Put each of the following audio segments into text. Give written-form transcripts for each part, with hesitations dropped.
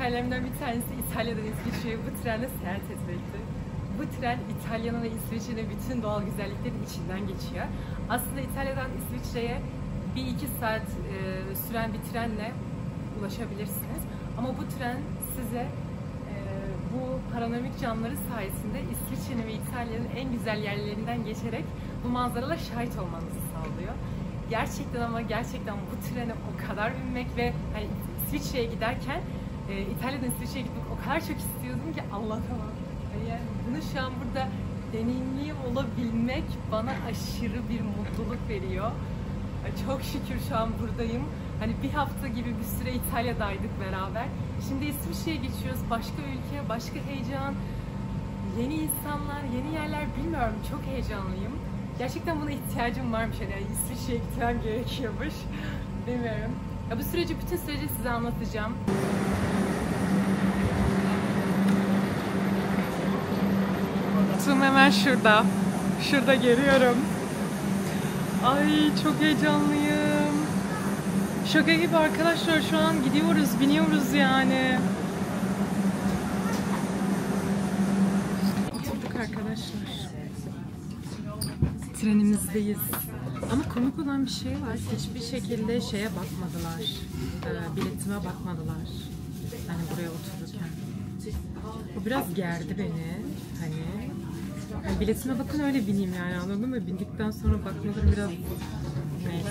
Hayallerimden bir tanesi İtalya'dan İsviçre'ye bu trenle seyahat etmekti. Bu tren İtalya'nın ve İsviçre'nin bütün doğal güzelliklerin içinden geçiyor. Aslında İtalya'dan İsviçre'ye 1-2 saat süren bir trenle ulaşabilirsiniz. Ama bu tren size bu panoramik camları sayesinde İsviçre'nin ve İtalya'nın en güzel yerlerinden geçerek bu manzaralara şahit olmanızı sağlıyor. Gerçekten ama gerçekten bu trene o kadar binmek ve hani İsviçre'ye giderken İtalya'dan İsviçre'ye gitmek o kadar çok istiyordum ki anlatamam. Yani bunu şu an burada deneyimli olabilmek bana aşırı bir mutluluk veriyor. Çok şükür şu an buradayım. Hani bir hafta gibi bir süre İtalya'daydık beraber. Şimdi İsviçre'ye geçiyoruz. Başka ülke, başka heyecan, yeni insanlar, yeni yerler, bilmiyorum. Çok heyecanlıyım. Gerçekten buna ihtiyacım varmış. Yani İsviçre'ye gitmem gerekiyormuş. Bilmiyorum. Ya bu süreci, bütün süreci size anlatacağım. Tüm hemen şurada. Şurada görüyorum. Ay çok heyecanlıyım. Şaka gibi arkadaşlar, şu an gidiyoruz, biniyoruz yani. Oturduk arkadaşlar. Trenimizdeyiz. Ama komik olan bir şey var. Hiçbir şekilde şeye bakmadılar. Biletime bakmadılar. Hani buraya otururken. Bu biraz gerdi beni. Hani biletime bakın öyle bineyim yani, anladın mı? Bindikten sonra bakmaları biraz neyse.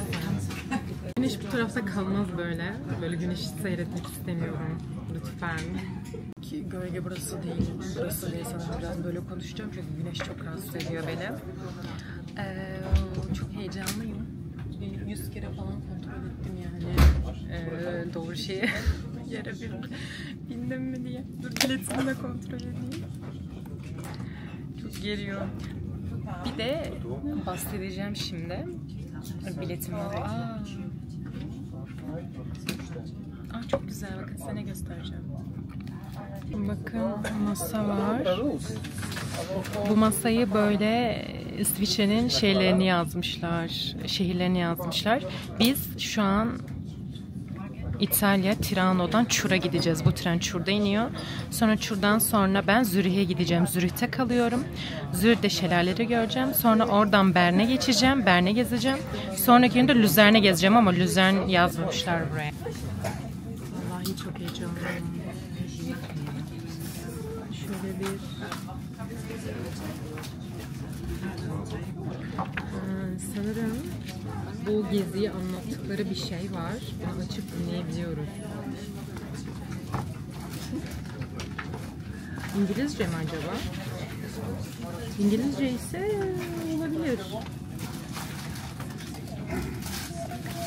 Güneş bu tarafta kalmaz böyle. Böyle güneşi seyretmek istemiyorum. Lütfen. Ki gölge burası değil. Burası değil sanırım. Biraz böyle konuşacağım çünkü güneş çok rahatsız ediyor beni. Çok heyecanlıyım. 100 kere falan kontrol ettim yani. Doğru şeye yere bindim mi diye. Dur biletimi de kontrol edeyim. Çok geriyor. Bir de bahsedeceğim şimdi. Biletimi alıyorum. Çok güzel. Bakın size ne göstereceğim. Bakın masa var. Bu masayı böyle İsviçre'nin şeylerini yazmışlar, şehirlerini yazmışlar. Biz şu an İtalya, Tirano'dan Chur'a gideceğiz. Bu tren Chur'da iniyor. Sonra Chur'dan sonra ben Zürih'e gideceğim. Zürih'te kalıyorum. Zürih'te şelaleleri göreceğim. Sonra oradan Bern'e geçeceğim. Bern'e gezeceğim. Sonraki günde Luzern'e gezeceğim ama Luzern yazmamışlar buraya. Vallahi çok heyecanlıyım. Şöyle bir sanırım bu geziyi anlattıkları bir şey var. Bunu açıp dinleyebiliyoruz. İngilizce mi acaba? İngilizce ise olabilir.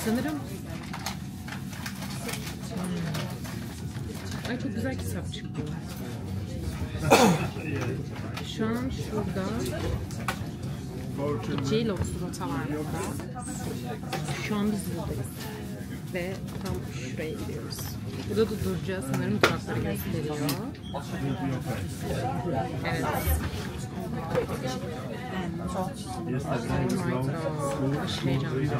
Sanırım. Ay çok güzel kitap çıktı. Şu an şurada J-Lo rota var burada. Şu an biz buradayız. Ve tam şuraya gidiyoruz. Burada da duracağız. Sanırım durakları gösteriyor. Evet. Aşırı heyecanlıyım.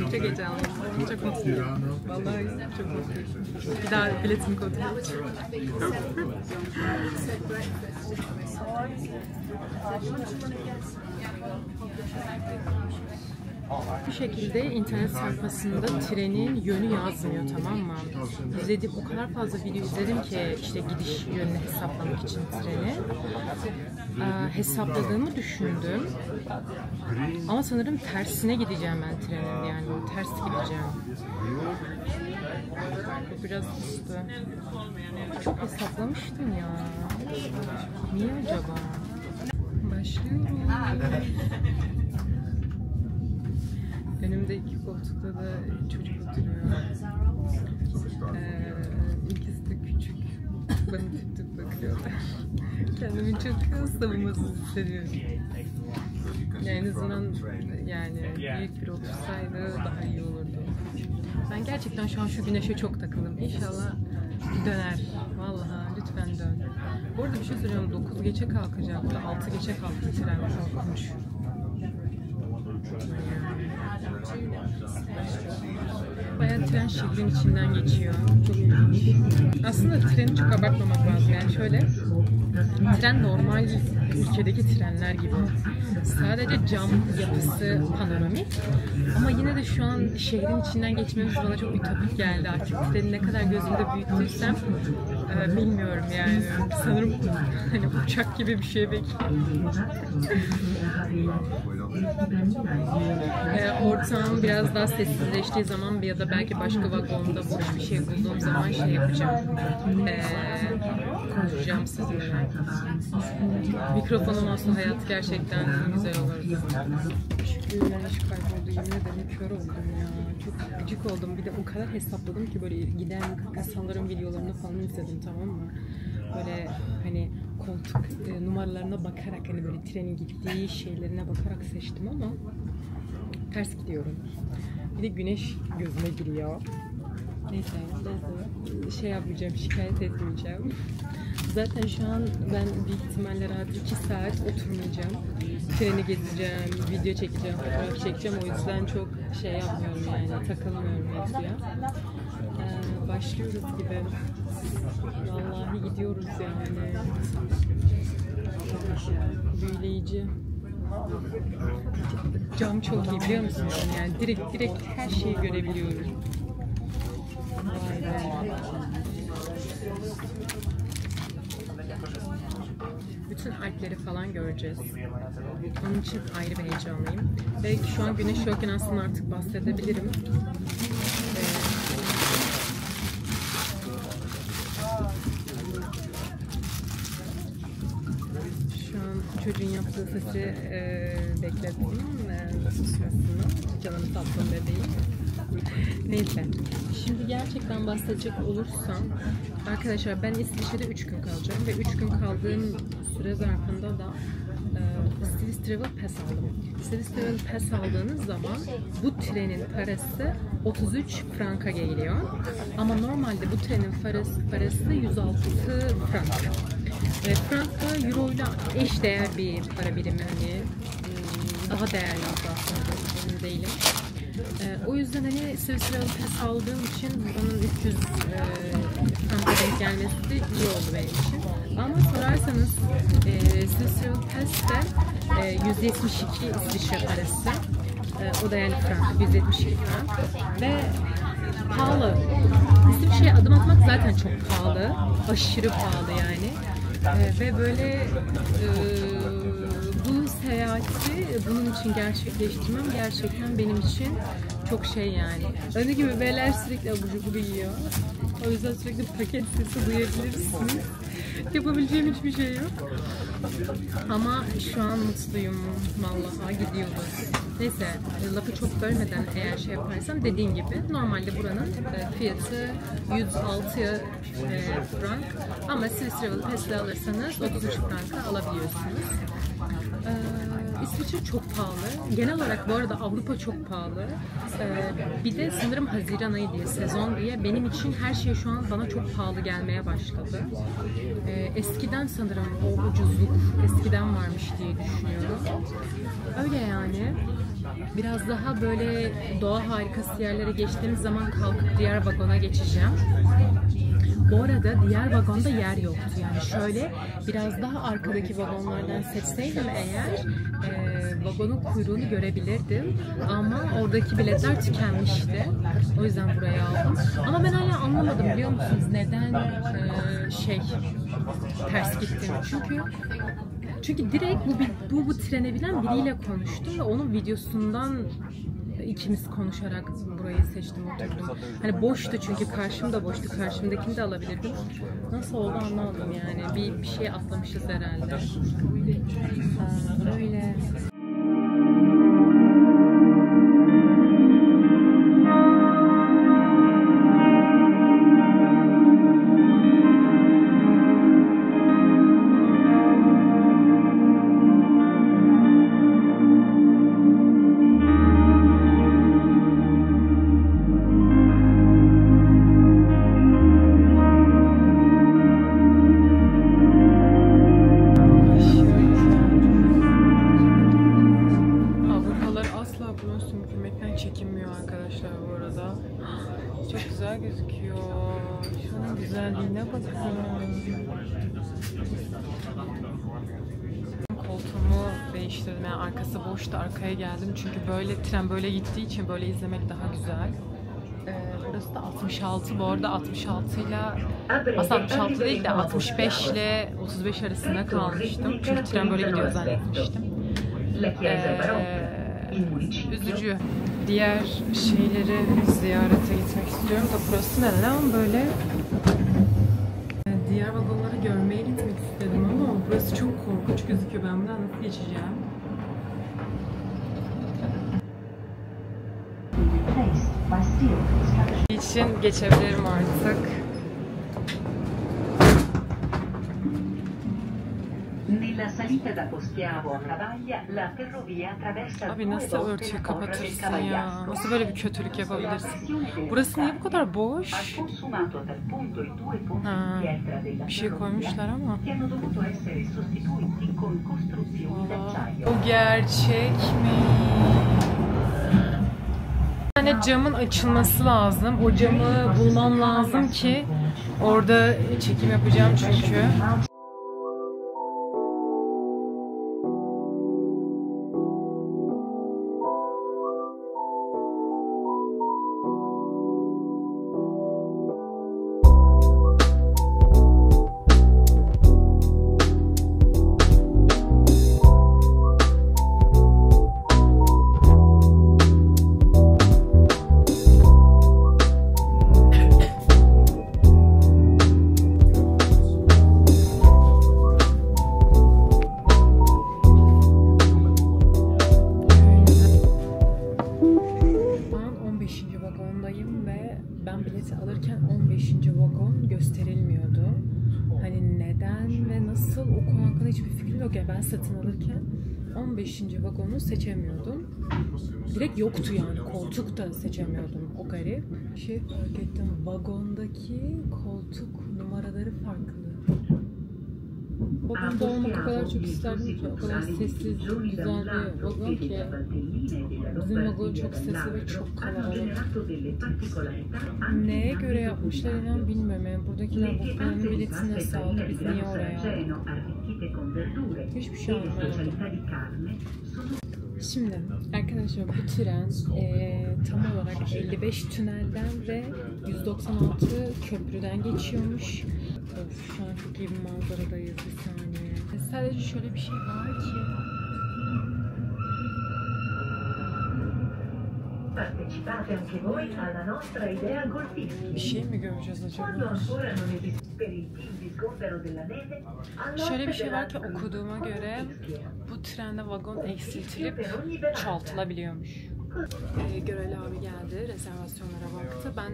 Çok heyecanlıyım. Çok mutluyum. Vallahi çok mutluyum. Bir daha biletimi kontrol edeceğim. Bu şekilde internet sayfasında trenin yönü yazmıyor, tamam mı? İzledim, o kadar fazla video izledim ki işte gidiş yönünü hesaplamak için treni. Hesapladığımı düşündüm. Ama sanırım tersine gideceğim ben trenin, yani ters gideceğim. Bu biraz üstü. Çok hesaplamıştım ya. Niye acaba? Başlıyorum. Önümde 2 koltukta da çocuk oturuyor. İkisi de küçük. Bana tip tip bakıyorlar. Kendimi çok savunmasız hissediyorum. Yani en azından büyük bir otursaydı daha iyi olurdu. Ben gerçekten şu an şu güneşe çok takıldım. İnşallah döner. Vallahi lütfen dön. Bu arada bir şey söyleyeyim. 9 geçe kalkacaktı. 6 geçe kalktı tren kalkmış. Bayağı tren şehrin içinden geçiyor. Çok ilginç. Aslında treni çok abartmamak lazım. Yani şöyle, tren normal ülkedeki trenler gibi. Sadece cam yapısı panoramik. Ama yine de şu an şehrin içinden geçmemiz bana çok ütopik geldi. Artık treni ne kadar gözümde büyüttüysem bilmiyorum yani. Sanırım hani uçak gibi bir şey bekliyorum. Ortam biraz daha sessizleştiği zaman ya da belki başka vagonda boş bir şey bulduğum zaman şey yapacağım. Konuşacağım sizinle. Mikrofonum olsa hayat gerçekten güzel olurdu. Şükürler iş kayboldu. Yemin ederim kör oldum ya. Çok gıcık oldum. Bir de o kadar hesapladım ki böyle giden insanların videolarını falan izledim, tamam mı? Böyle hani koltuk numaralarına bakarak, hani böyle trenin gittiği şeylerine bakarak seçtim ama ters gidiyorum. Bir de güneş gözüme giriyor. Neyse şey yapmayacağım, şikayet etmeyeceğim. Zaten şu an ben büyük ihtimalle rahat 2 saat oturmayacağım. Treni gezeceğim, video çekeceğim, fotoğraf çekeceğim. O yüzden çok şey yapmıyorum yani, takılmıyorum mevzuya. Başlıyoruz gibi. Vallahi gidiyoruz yani. Büyüleyici. Cam çok iyi, biliyor musunuz? Yani direkt her şeyi görebiliyorum. Vay be. Bütün Alpleri falan göreceğiz. Onun için ayrı bir heyecanlıyım. Ve şu an güneş yokken aslında artık bahsedebilirim. Şu an çocuğun yaptığı sesi bekledim. Susmasını. Canım tatlım bebeğim. Neyse. Şimdi gerçekten bahsedecek olursam, arkadaşlar ben İsviçre'de 3 gün kalacağım ve 3 gün kaldığım süre zarfında da Swiss Travel Pass aldım. Swiss Travel Pass aldığınız zaman bu trenin parası 33 franka geliyor. Ama normalde bu trenin parası 106 frank. Frank da euro ile eş değer bir para birimi, hani daha değerli aslında, emin değilim. O yüzden hani Swiss Travel Pass aldığım için bunun 300 franka denk gelmesi de iyi oldu benim için. Ama sorarsanız Swiss Travel Pass de 172 İsviçre parası. O da yani frank, 172 frank. Ve pahalı. İsviçre'ye adım atmak zaten çok pahalı. Aşırı pahalı yani. Ve böyle bu seyahati bunun için gerçekleştirmem gerçekten benim için çok şey yani. Önü gibi bebeler sürekli abur cubur yiyor. O yüzden sürekli paket sesi duyabilirsiniz. Yapabileceğim hiçbir şey yok. Ama şu an mutluyum. Vallahi gidiyoruz. Neyse, lafı çok bölmeden eğer şey yaparsam, dediğim gibi normalde buranın fiyatı 106 frank ama Swiss Travel Pass'le alırsanız 33 franka alabiliyorsunuz. İsviçre çok pahalı. Genel olarak bu arada Avrupa çok pahalı. Bir de sanırım Haziran ayı diye, sezon diye benim için her şey şu an bana çok pahalı gelmeye başladı. Eskiden sanırım o ucuzluk eskiden varmış diye düşünüyorum. Öyle yani. Biraz daha böyle doğa harikası yerlere geçtiğimiz zaman kalkıp diğer vagona geçeceğim. Bu arada diğer vagonda yer yoktu. Yani şöyle biraz daha arkadaki vagonlardan seçseydim eğer vagonun kuyruğunu görebilirdim. Ama oradaki biletler tükenmişti. O yüzden buraya aldım. Ama ben hala anlamadım, biliyor musunuz? Neden ters gittim? Çünkü direkt bu trene binen biriyle konuştum ve onun videosundan ikimiz konuşarak burayı seçtim, oturdum. Hani boştu çünkü, karşım da boştu. Karşımdakini de alabilirdim. Nasıl oldu anlamadım yani. Bir şey atlamışız herhalde. Öyle. arkadaşlar bu arada. Çok güzel gözüküyor. Şunun güzelliğine bakın. Koltuğumu değiştirdim. Yani arkası boştu. Arkaya geldim. Çünkü böyle tren böyle gittiği için böyle izlemek daha güzel. Burası da 66. Bu arada 66 ile aslında 66 değil de 65 ile 35 arasında kalmıştım. Çünkü tren böyle gidiyor zannetmiştim. Üzücü. Diğer şeyleri ziyarete gitmek istiyorum da burası ne lan böyle? Diğer vagonları görmeye gitmek istedim ama burası çok korkunç gözüküyor. Ben buradan nasıl geçeceğim? için geçebilirim artık. Abi nasıl örtüyü kapatırsın ya? Nasıl böyle bir kötülük yapabilirsin? Burası niye bu kadar boş? Ha, bir şey koymuşlar ama. O gerçek mi? Bir tane camın açılması lazım. O camı bulmam lazım ki orada çekim yapacağım çünkü. Ben bileti alırken 15. vagon gösterilmiyordu. Hani neden ve nasıl o konu hakkında hiçbir fikrim yok. Yani ben satın alırken 15. vagonu seçemiyordum. Direkt yoktu yani. Koltuk da seçemiyordum. O garip. Şey fark ettim. Vagondaki koltuk numaraları farklı. Vagonda olmak o kadar çok isterdim ki. O kadar sessiz, güzel bir vagon ki. Bizim vagon çok sesli ve çok kalabalık. Neye göre yapmışlar inan bilmiyorum. Yani buradakiler vagonun biletini nasıl aldı? Biz niye oraya aldık? Hiçbir şey anlamadım. Şimdi arkadaşlar bu tren tam olarak 55 tünelden ve 196 köprüden geçiyormuş. Of, şu an çok iyi bir manzaradayız, bir saniye. Sadece şöyle bir şey var ki bir şey mi göreceğiz acaba? Şöyle bir şey var ki okuduğuma göre bu trende vagon eksiltilip çoğaltılabiliyormuş. Göreli abi geldi, rezervasyonlara baktı. Ben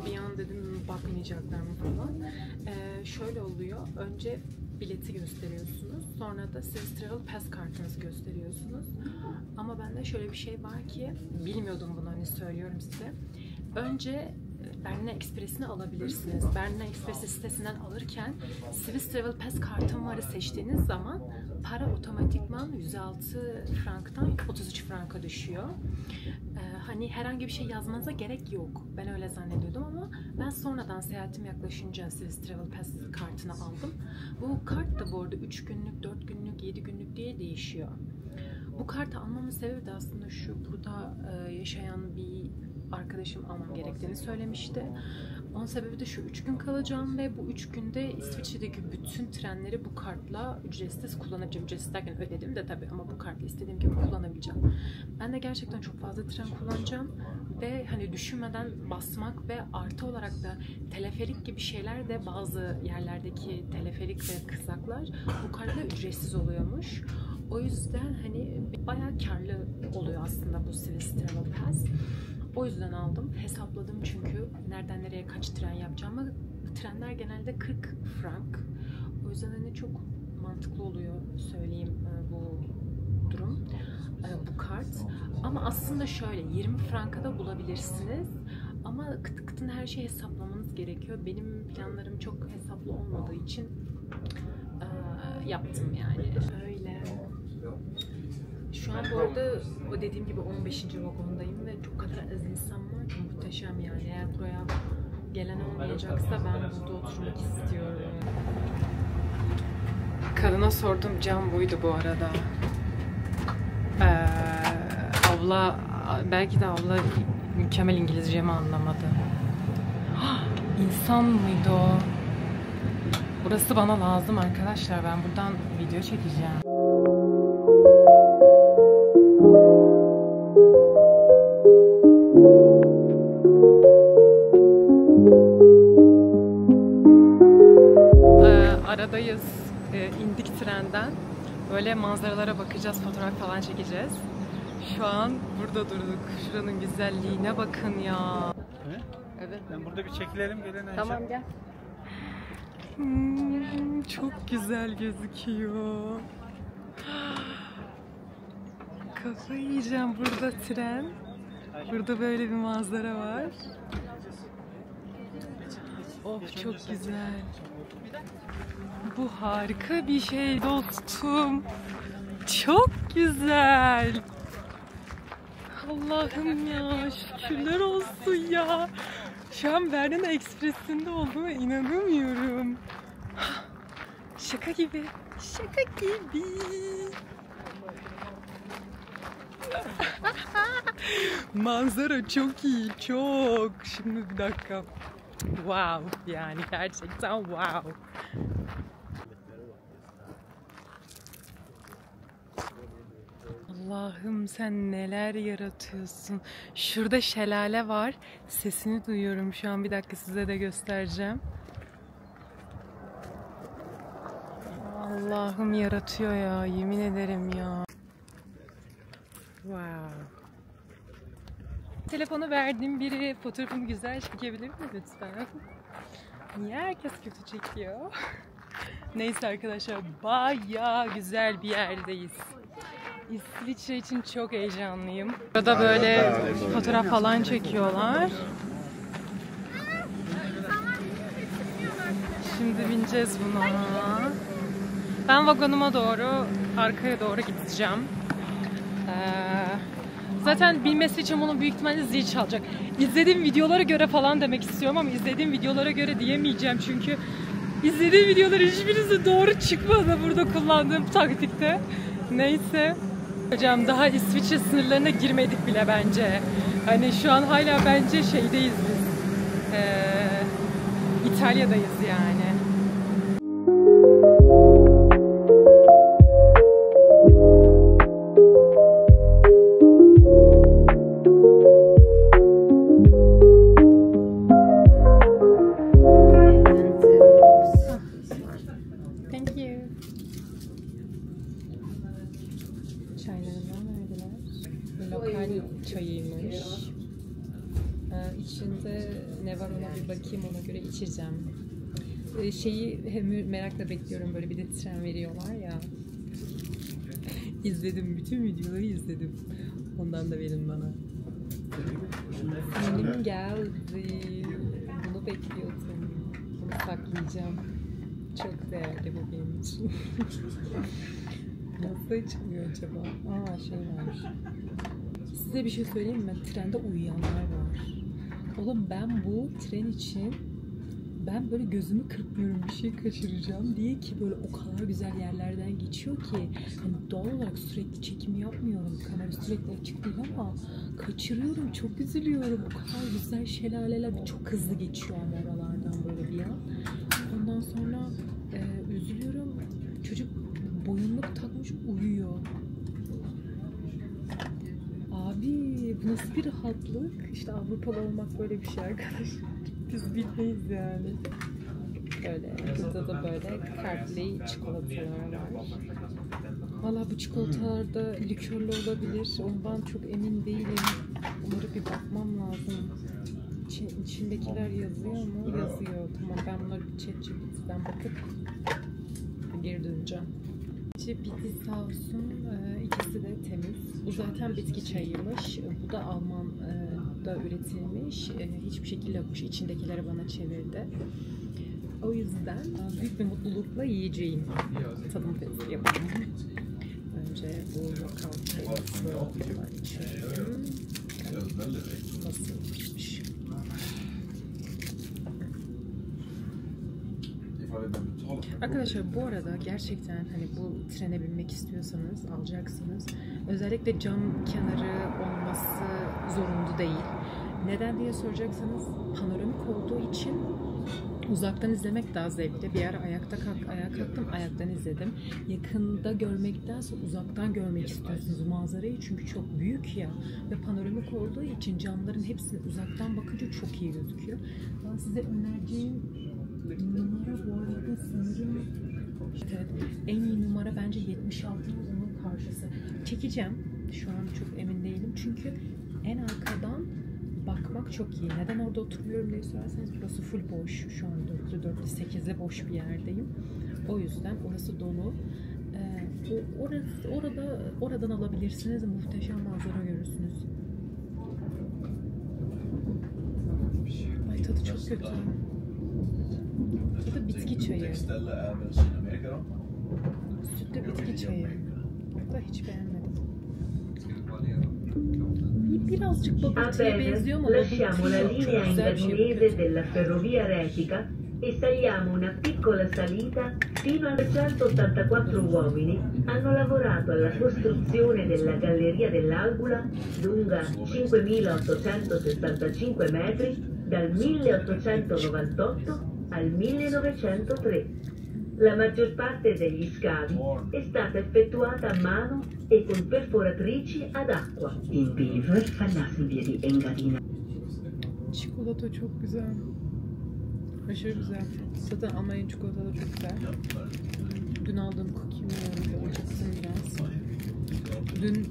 bir an dedim bakmayacaklar mı falan. Şöyle oluyor, önce bileti gösteriyorsunuz, sonra da siz Travel Pass kartınızı gösteriyorsunuz. Ama bende şöyle bir şey var ki, bilmiyordum bunu, hani söylüyorum size. Önce Berliner Express'ini alabilirsiniz. Berliner Express sitesinden alırken Swiss Travel Pass kartım varı seçtiğiniz zaman para otomatikman 106 franktan 33 franka düşüyor. Hani herhangi bir şey yazmanıza gerek yok. Ben öyle zannediyordum ama ben sonradan seyahatim yaklaşınca Swiss Travel Pass kartını aldım. Bu kart da bu arada 3 günlük, 4 günlük, 7 günlük diye değişiyor. Bu kartı almamın sebebi de aslında şu: burada yaşayan bir arkadaşım almam gerektiğini söylemişti. Onun sebebi de şu: 3 gün kalacağım ve bu 3 günde İsviçre'deki bütün trenleri bu kartla ücretsiz kullanabileceğim. Ücretsiz derken ödedim de tabii, ama bu kartla istediğim gibi kullanabileceğim. Ben de gerçekten çok fazla tren kullanacağım ve hani düşünmeden basmak ve artı olarak da teleferik gibi şeyler de, bazı yerlerdeki teleferik ve kızaklar bu kartla ücretsiz oluyormuş. O yüzden hani bayağı karlı oluyor aslında bu Swiss Travel Pass. O yüzden aldım. Hesapladım çünkü nereden nereye kaç tren yapacağımı. Trenler genelde 40 frank. O yüzden hani çok mantıklı oluyor, söyleyeyim, bu durum. Bu kart. Ama aslında şöyle 20 franka da bulabilirsiniz. Ama kıt kıtın her şeyi hesaplamanız gerekiyor. Benim planlarım çok hesaplı olmadığı için yaptım yani. Öyle. Şu an bu arada o dediğim gibi 15. vagondayım ve çok kadar az insan var ki muhteşem yani. Eğer buraya gelen olmayacaksa ben burada oturmak istiyorum. Kadına sordum, cam buydu bu arada. Abla, belki de abla mükemmel İngilizcemi anlamadı. İnsan mıydı o? Burası bana lazım arkadaşlar. Ben buradan video çekeceğim. Aradayız. İndik trenden. Böyle manzaralara bakacağız, fotoğraf falan çekeceğiz. Şu an burada durduk. Şuranın güzelliğine bakın ya. Evet. Ben burada bir çekilelim gelin. Tamam gel. Çok güzel gözüküyor. Kafayı yiyeceğim, burada tren. Burada böyle bir manzara var. Of çok güzel. Bu harika bir şey dostum. Çok güzel. Allah'ım ya, şükürler olsun ya. Şu an Berlin Ekspresi'nde olduğuma inanamıyorum. Şaka gibi. Şaka gibi. Manzara çok iyi, çok. Şimdi bir dakika. Wow, yani gerçekten wow. Allah'ım sen neler yaratıyorsun. Şurada şelale var. Sesini duyuyorum şu an. Bir dakika size de göstereceğim. Allah'ım yaratıyor ya. Yemin ederim ya. Wow. Telefonu verdiğim biri fotoğrafımı güzel çekebilir mi lütfen? Niye herkes kötü çekiyor? Neyse arkadaşlar, bayağı güzel bir yerdeyiz. İsviçre için çok heyecanlıyım. Burada böyle fotoğraf falan çekiyorlar. Şimdi bineceğiz buna. Ben vagonuma doğru, arkaya doğru gideceğim. Zaten bilmesi için bunu büyük ihtimalle zil çalacak. İzlediğim videolara göre falan demek istiyorum ama izlediğim videolara göre diyemeyeceğim çünkü izlediğim videolar hiçbirisi doğru çıkmadı burada kullandığım taktikte. Neyse. Hocam daha İsviçre sınırlarına girmedik bile bence. Hani şu an hala bence şeydeyiz biz. İtalya'dayız yani. Çayıymış. İçinde ne var ona bir bakayım, ona göre içeceğim. Şeyi hem merakla bekliyorum, böyle bir de tren veriyorlar ya. İzledim, bütün videoları izledim. Ondan da verin bana. Benim geldi. Bunu bekliyordum. Bunu saklayacağım. Çok değerli bu benim için. Nasıl açılıyor acaba? Şey varmış. Size bir şey söyleyeyim mi? Trende uyuyanlar var. Oğlum ben bu tren için böyle gözümü kırpmıyorum, bir şey kaçıracağım diye ki böyle o kadar güzel yerlerden geçiyor ki hani doğal olarak sürekli çekim yapmıyorum. Kamera sürekli açık değil ama kaçırıyorum, çok üzülüyorum. O kadar güzel şelaleler çok hızlı geçiyor ama oralardan böyle bir an. Ondan sonra üzülüyorum. Çocuk boyunluk takmış uyuyor. Abi bu nasıl bir rahatlık? İşte Avrupalı olmak böyle bir şey arkadaşlar. Biz bilmeyiz yani. Böyle burada da böyle kalpli çikolatalar var. Valla bu çikolatalarda likörlü olabilir. Ondan çok emin değilim. Onlara bir bakmam lazım. İçindekiler yazıyor mu? Yazıyor. Tamam, ben bunları bir ChatGPT'den bakıp geri döneceğim. Bitti sağ olsun. İkisi de temiz. Bu zaten bitki çayıymış. Bu da Alman'da üretilmiş. Hiçbir şekilde yokmuş. İçindekileri bana çevirdi. O yüzden büyük bir mutlulukla yiyeceğim. Tadım testi yapalım. önce bu lokal çayımızı içiyorum. Nasılmış? Arkadaşlar bu arada gerçekten hani bu trene binmek istiyorsanız, alacaksınız. Özellikle cam kenarı olması zorunlu değil. Neden diye soracaksanız panoramik olduğu için uzaktan izlemek daha zevkli. Bir ara ayağa kalktım, ayaktan izledim. Yakında görmektense uzaktan görmek istiyorsunuz manzarayı çünkü çok büyük ya ve panoramik olduğu için camların hepsini uzaktan bakınca çok iyi gözüküyor. Ben size önereceğim numara bu arada sanırım evet, en iyi numara bence 76 onun karşısı. Çekeceğim. Şu an çok emin değilim çünkü en arkadan bakmak çok iyi. Neden orada oturuyorum diye sorarsanız burası full boş. Şu an 4'lü 8'e boş bir yerdeyim. O yüzden orası dolu. Oradan alabilirsiniz. Muhteşem manzara görürsünüz. Ay tadı çok kötü. Tadı bitki çayı. Sütlü bitki çayı. Da hiç beğenmedim. Birazcık bubble tea'ye benziyor ama lasciamo la linea indaginese della ferrovia retica e saliamo una piccola salita fino a 384 uomini hanno lavorato alla costruzione della galleria dell'Algula lunga 5.865 metri dal 1898 al 1903. La maggior parte degli scavi è stata effettuata a mano e con perforatrici ad acqua. In Beaver fallasibili engadina. Çikolata çok güzel. Aşırı güzel. Zaten Almanya çikolataları çok güzel. Dün aldığım cookie'mi yiyorum. Acıktım biraz. Dün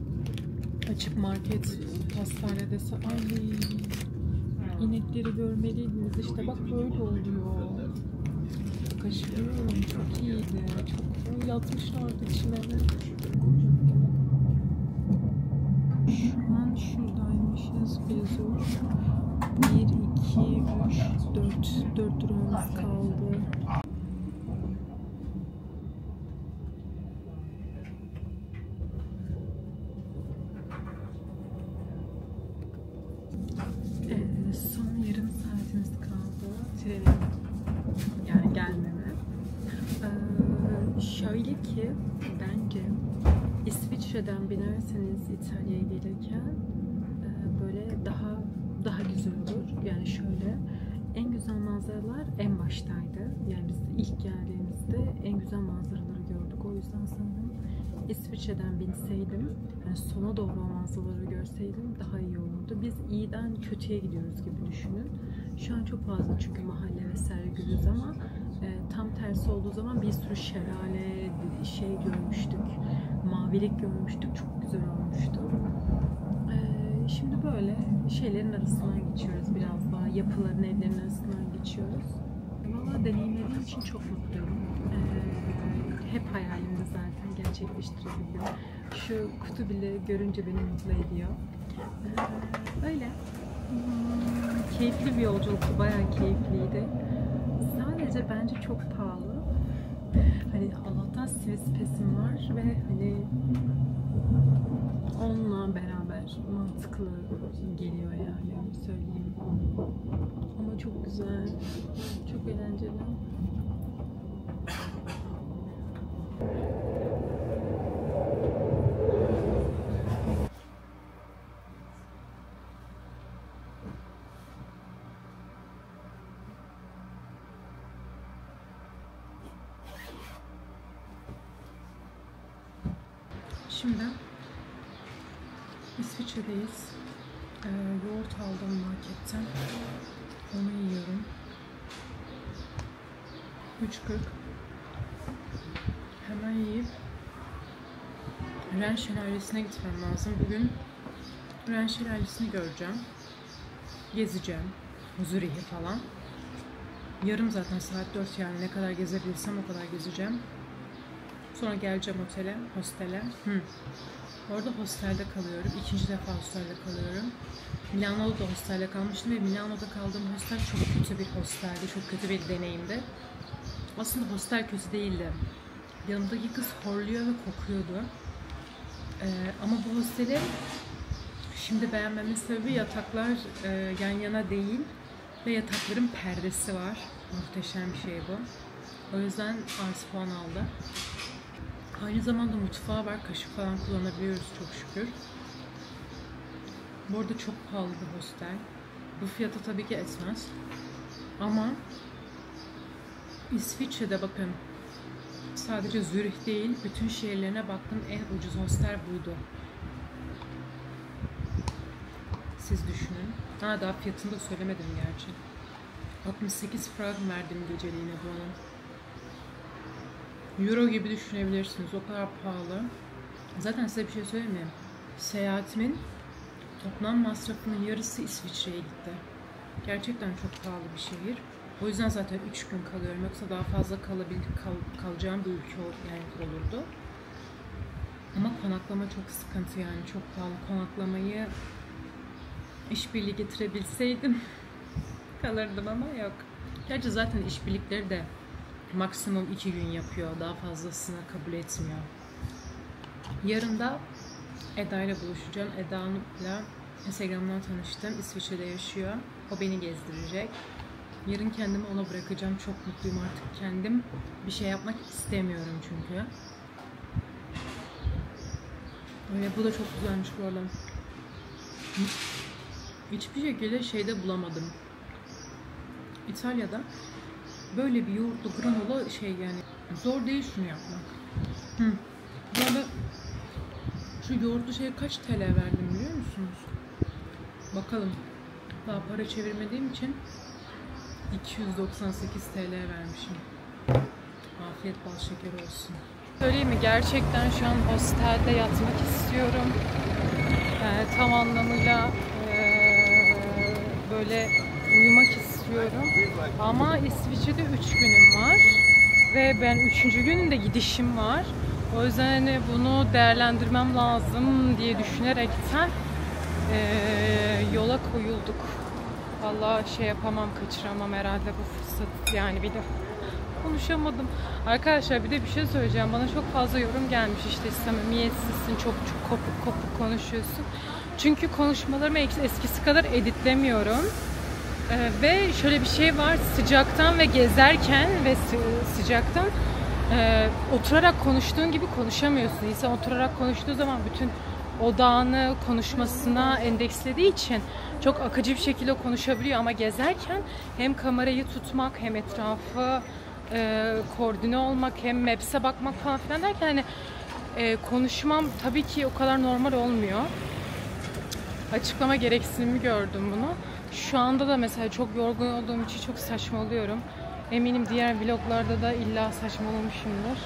açık market pastanede ay inekleri görmeliydiniz. İşte bak böyle oluyor. Kaşıyorum. Çok iyiydi. Çok yatmışlardı içine. Şu an şuradaymışız biz. 1, 2, 3, 4 duramız kaldı. Son yarım saatimiz kaldı. Trenin yani gelmeme. Şöyle ki bence İsviçre'den binerseniz İtalya'ya gelirken böyle daha güzel olur. Yani şöyle en güzel manzaralar en baştaydı. Yani biz ilk geldiğimizde en güzel manzaraları gördük. O yüzden sanırım İsviçre'den binseydim, yani sona doğru o manzaraları görseydim daha iyi olurdu. Biz iyiden kötüye gidiyoruz gibi düşünün. Şu an çok fazla çünkü mahalle vesaire görüyoruz ama tam tersi olduğu zaman bir sürü şelale görmüştük. Mavilik görmüştük. Çok güzel olmuştu. Şimdi böyle şeylerin arasından geçiyoruz biraz daha. Yapıların, evlerin arasından geçiyoruz. Valla deneyimlediğim için çok mutluyum. Hep hayalimdi zaten gerçekleştirebildim. Şu kutu bile görünce beni mutlu ediyor. Öyle. Keyifli bir yolculuktu. Bayağı keyifliydi. Sadece bence çok pahalı. Hani Allah'tan Swisspas'im var ve hani onunla beraber mantıklı geliyor yani söyleyeyim. Ama çok güzel, çok eğlenceli. Şimdi İsviçre'deyiz. Yoğurt aldım marketten. Onu yiyorum. 3.40. Hemen yiyip Ren Şelalesi'ne gitmem lazım. Bugün Ren Şelalesi'ni göreceğim. Gezeceğim. Zürih'i falan. Yarım zaten saat 4 yani ne kadar gezebilirsem o kadar gezeceğim. Sonra geleceğim hostele. Orada hostelde kalıyorum. İkinci defa hostelde kalıyorum. Milano'da da hostelde kalmıştım ve Milano'da kaldığım hostel çok kötü bir hosteldi. Çok kötü bir deneyimdi. Aslında hostel kötü değildi. Yanımdaki kız horluyor ve kokuyordu. Ama bu hosteli şimdi beğenmemin sebebi yataklar yan yana değil ve yatakların perdesi var. Muhteşem bir şey bu. O yüzden artı puan aldı. Aynı zamanda mutfağı var. Kaşık falan kullanabiliyoruz çok şükür. Bu arada çok pahalı bir hostel. Bu fiyata tabii ki etmez. Ama İsviçre'de bakın sadece Zürih değil bütün şehirlerine baktım, en ucuz hostel buydu. Siz düşünün. Daha fiyatını da söylemedim gerçi. 68 frank verdim geceliğine bu ana. Euro gibi düşünebilirsiniz. O kadar pahalı. Zaten size bir şey söyleyeyim mi? Seyahatimin toplam masrafının yarısı İsviçre'ye gitti. Gerçekten çok pahalı bir şehir. O yüzden zaten 3 gün kalıyorum. Yoksa daha fazla kalacağım bir ülke yani olurdu. Ama konaklama çok sıkıntı yani. Çok pahalı. Konaklamayı işbirliği getirebilseydim kalırdım ama yok. Gerçi zaten işbirlikleri de maksimum 2 gün yapıyor. Daha fazlasını kabul etmiyor. Yarın da Eda ile buluşacağım. Eda'yla Instagram'dan tanıştım. İsviçre'de yaşıyor. O beni gezdirecek. Yarın kendimi ona bırakacağım. Çok mutluyum artık. Kendim bir şey yapmak istemiyorum çünkü. Öyle, bu da çok güzelmiş bu arada. Hiçbir şekilde şeyde bulamadım. İtalya'da böyle bir yoğurtlu granola şey yani zor değil şunu yapmak. Bu arada şu yoğurtlu şeye kaç TL verdim biliyor musunuz? Bakalım. Daha para çevirmediğim için 298 TL vermişim. Afiyet bal şeker olsun. Söyleyeyim mi? Gerçekten şu an hostelde yatmak istiyorum. Tam anlamıyla böyle uyumak istiyorum. Ama İsviçre'de 3 günüm var. Ve ben 3. gününde gidişim var. O yüzden hani bunu değerlendirmem lazım diye düşünerekten yola koyulduk. Vallahi şey yapamam, kaçıramam herhalde bu fırsat. Yani bir de konuşamadım. Arkadaşlar bir de bir şey söyleyeceğim. Bana çok fazla yorum gelmiş işte samimiyetsizsin, çok kopuk konuşuyorsun. Çünkü konuşmalarımı eskisi kadar editlemiyorum. Ve şöyle bir şey var, sıcaktan ve gezerken ve sıcaktan oturarak konuştuğun gibi konuşamıyorsun. İnsan oturarak konuştuğu zaman bütün odağını konuşmasına endekslediği için çok akıcı bir şekilde konuşabiliyor ama gezerken hem kamerayı tutmak hem etrafı koordine olmak hem Maps'e bakmak falan filan derken hani konuşmam tabii ki o kadar normal olmuyor. Açıklama gereksinimi gördüm bunu. Şu anda da mesela çok yorgun olduğum için çok saçmalıyorum. Eminim diğer vloglarda da illa saçmalamışımdır.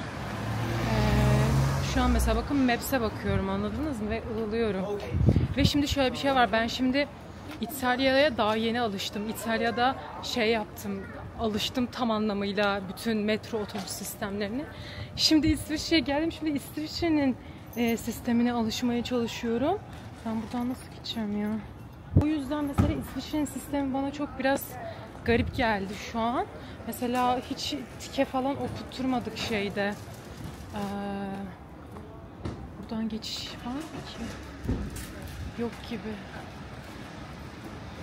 Şu an mesela bakın Maps'e bakıyorum, anladınız mı? Ve ığlıyorum. Ve şimdi şöyle bir şey var. Ben şimdi İtalya'ya daha yeni alıştım. İtalya'da şey yaptım. Alıştım tam anlamıyla bütün metro otobüs sistemlerine. Şimdi İsviçre'ye geldim. Şimdi İsviçre'nin sistemine alışmaya çalışıyorum. Ben buradan nasıl gideceğim ya? O yüzden mesela İsviçre'nin sistemi bana çok biraz garip geldi şu an. Mesela hiç tike falan okutturmadık şeyde. Buradan geçiş var mı ki? Yok gibi.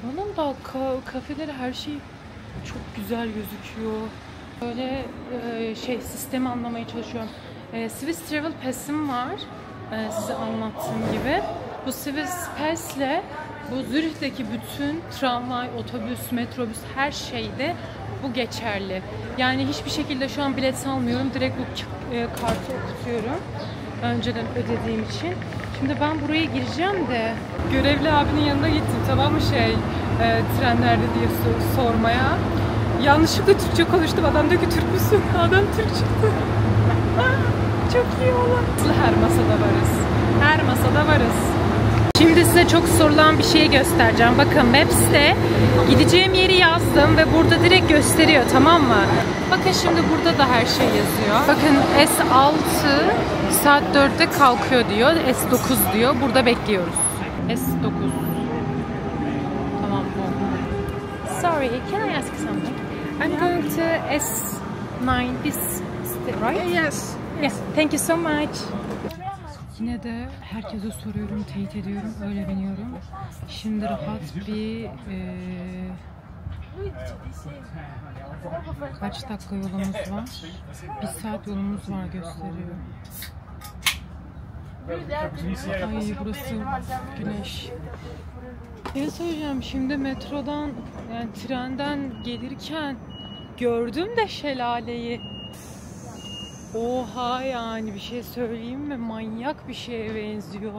Onun da kafeleri her şey çok güzel gözüküyor. Böyle sistemi anlamaya çalışıyorum. Swiss Travel Pass'im var. Size anlattığım gibi. Bu Swiss Pass'le bu Zürih'teki bütün tramvay, otobüs, metrobüs her şeyde bu geçerli. Yani hiçbir şekilde şu an bilet almıyorum. Direkt bu kartı okutuyorum. Önceden ödediğim için. Şimdi ben buraya gireceğim de görevli abinin yanına gittim, tamam mı trenlerde diye sormaya. Yanlışlıkla Türkçe konuştum. Adam diyor ki Türk müsün? Adam Türk çıktı. Çok iyi olan. Her masada varız. Her masada varız. Şimdi size çok sorulan bir şey göstereceğim. Bakın Maps'te gideceğim yeri yazdım ve burada direkt gösteriyor, tamam mı? Bakın şimdi burada da her şey yazıyor. Bakın S6 saat 4'te kalkıyor diyor. S9 diyor. Burada bekliyoruz. S9. Tamam bu. Sorry, can I ask something? I'm going to S9 this right? Yes. Yes. Thank you so much. Yine de herkese soruyorum, teyit ediyorum, öyle biniyorum. Şimdi rahat bir kaç dakika yolumuz var? 1 saat yolumuz var gösteriyor. Ay burası güneş. Ne söyleyeceğim, şimdi metrodan yani trenden gelirken gördüm de şelaleyi. Oha, yani bir şey söyleyeyim mi? Manyak bir şeye benziyor.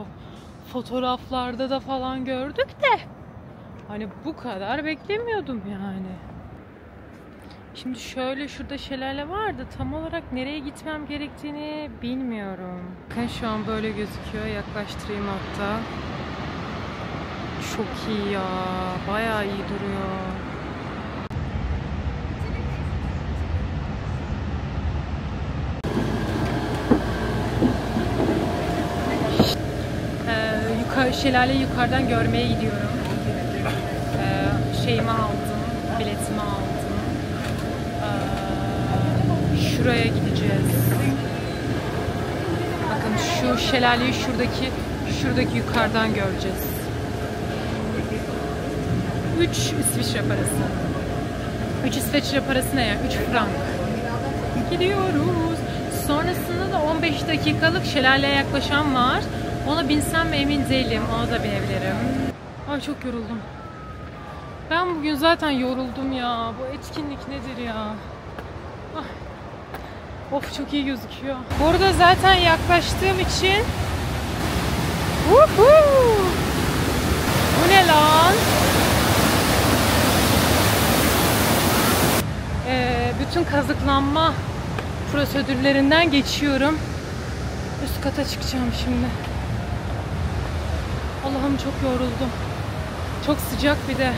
Fotoğraflarda da falan gördük de hani bu kadar beklemiyordum yani. Şimdi şöyle şurada şelale vardı. Tam olarak nereye gitmem gerektiğini bilmiyorum. Bakın şu an böyle gözüküyor. Yaklaştırayım hatta. Çok iyi ya. Bayağı iyi duruyor. Şelaleyi yukarıdan görmeye gidiyorum. Şeyimi aldım, biletimi aldım. Şuraya gideceğiz. Bakın şu şelaleyi şuradaki yukarıdan göreceğiz. 3 İsviçre parası. 3 İsviçre parası ne ya? 3 frank. Gidiyoruz. Sonrasında da 15 dakikalık şelaleye yaklaşan var. Ona binsem mi emin değilim. Ona da binebilirim. Ay çok yoruldum. Ben bugün zaten yoruldum ya. Bu etkinlik nedir ya? Ah. Of çok iyi gözüküyor. Bu arada zaten yaklaştığım için bu ne lan? Bütün kazıklanma prosedürlerinden geçiyorum. Üst kata çıkacağım şimdi. Allah'ım çok yoruldum. Çok sıcak bir de.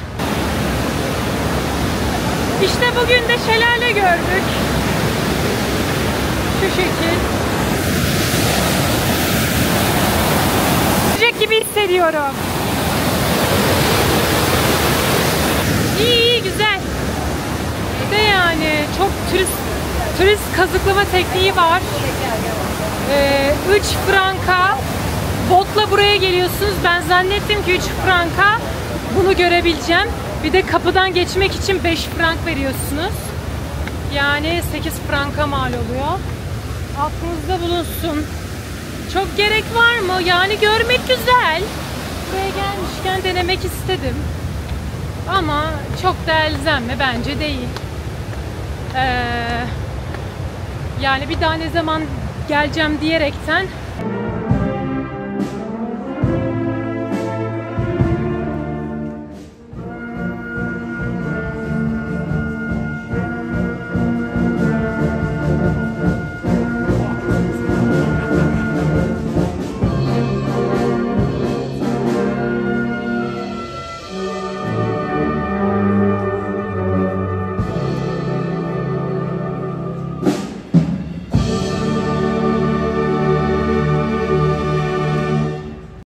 İşte bugün de şelale gördük. Şu şekil. Sıcak gibi hissediyorum. İyi, güzel. Bir de yani çok turist kazıklama tekniği var. 3 franka botla buraya geliyorsunuz. Ben zannettim ki 3 franka bunu görebileceğim. Bir de kapıdan geçmek için 5 frank veriyorsunuz. Yani 8 franka mal oluyor. Aklınızda bulunsun. Çok gerek var mı? Yani görmek güzel. Buraya gelmişken denemek istedim. Ama çok da elzem mi? Bence değil. Yani bir daha ne zaman geleceğim diyerekten